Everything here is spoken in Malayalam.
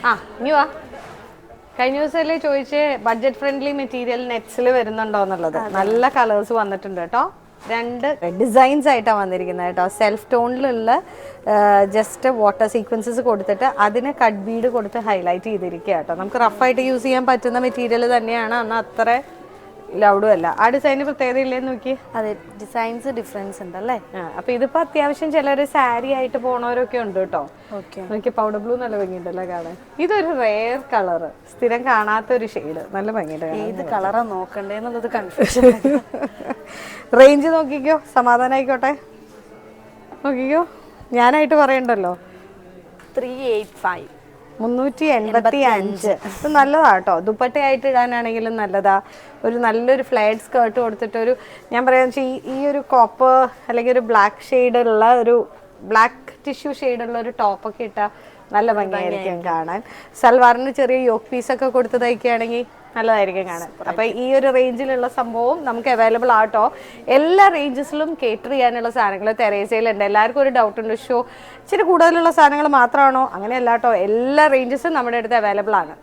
ആ ഇനി വാ. കഴിഞ്ഞ ദിവസമല്ലേ ചോദിച്ച് ബഡ്ജറ്റ് ഫ്രണ്ട്ലി മെറ്റീരിയൽ നെറ്റ്സിൽ വരുന്നുണ്ടോ എന്നുള്ളത്. നല്ല കളേഴ്സ് വന്നിട്ടുണ്ട് കേട്ടോ. 2 ഡിസൈൻസ് ആയിട്ടാണ് വന്നിരിക്കുന്നത് കേട്ടോ. സെൽഫ് ടോണിലുള്ള ജസ്റ്റ് വാട്ടർ സീക്വൻസസ് കൊടുത്തിട്ട് അതിന് കട്ട് ബീഡ് കൊടുത്ത് ഹൈലൈറ്റ് ചെയ്തിരിക്കുക കേട്ടോ. നമുക്ക് റഫായിട്ട് യൂസ് ചെയ്യാൻ പറ്റുന്ന മെറ്റീരിയൽ തന്നെയാണ്. എന്നാൽ അത്ര ലൗഡും അല്ല. ആ ഡിസൈന് പ്രത്യേകത ഇല്ലേന്ന് നോക്കി. അതെ, ഡിസൈൻസ് ഡിഫറൻസ് ഉണ്ടല്ലേ. അപ്പൊ ഇതിപ്പോ അത്യാവശ്യം ചിലര് സാരി ആയിട്ട് പോണവരൊക്കെ ഉണ്ട് കേട്ടോ. ഓക്കെ, നോക്കി പൗഡർ ബ്ലൂ നല്ല ഭംഗിയുണ്ടല്ലോ കാണാൻ. ഇതൊരു റെയർ കളറ്, സ്ഥിരം കാണാത്ത ഒരു ഷെയ്ഡ്, നല്ല ഭംഗിയുണ്ട്. ഏത് കളറാ നോക്കണ്ടേ എന്നുള്ളത് കൺഫ്യൂഷൻ. റേഞ്ച് നോക്കിക്കോ, സമാധാനായിക്കോട്ടെ. നോക്കിക്കോ, ഞാനായിട്ട് പറയണ്ടല്ലോ. 385. 385. ഇത് നല്ലതാ കേട്ടോ. ദുപ്പട്ടയായിട്ട് ഇടാനാണെങ്കിലും നല്ലതാ. ഒരു നല്ലൊരു ഫ്ലെയർഡ് സ്കേർട്ട് കൊടുത്തിട്ട് ഒരു, ഞാൻ പറയാന്ന് വെച്ചാൽ ഈ ഒരു കോപ്പർ അല്ലെങ്കിൽ ഒരു ബ്ലാക്ക് ഷെയ്ഡുള്ള ഒരു ബ്ലാക്ക് ടിഷ്യൂ ഷെയ്ഡുള്ള ഒരു ടോപ്പൊക്കെ ഇട്ടാൽ നല്ല ഭംഗിയായിരിക്കും കാണാൻ. സൽവാറിന് ചെറിയ യോക്ക് പീസൊക്കെ കൊടുത്ത് തയ്ക്കുകയാണെങ്കിൽ നല്ലതായിരിക്കും കാണാൻ. അപ്പം ഈ ഒരു റേഞ്ചിലുള്ള സംഭവം നമുക്ക് അവൈലബിൾ ആട്ടോ. എല്ലാ റേഞ്ചസിലും കേറ്റർ ചെയ്യാനുള്ള സാധനങ്ങൾ തെരേസയിലുണ്ട്. എല്ലാവർക്കും ഒരു ഡൗട്ട് ഉണ്ട്, ഷോ ഇച്ചിരി കൂടുതലുള്ള സാധനങ്ങൾ മാത്രമാണോ? അങ്ങനെയല്ല കേട്ടോ, എല്ലാ റേഞ്ചസും നമ്മുടെ അടുത്ത് അവൈലബിൾ ആണ്.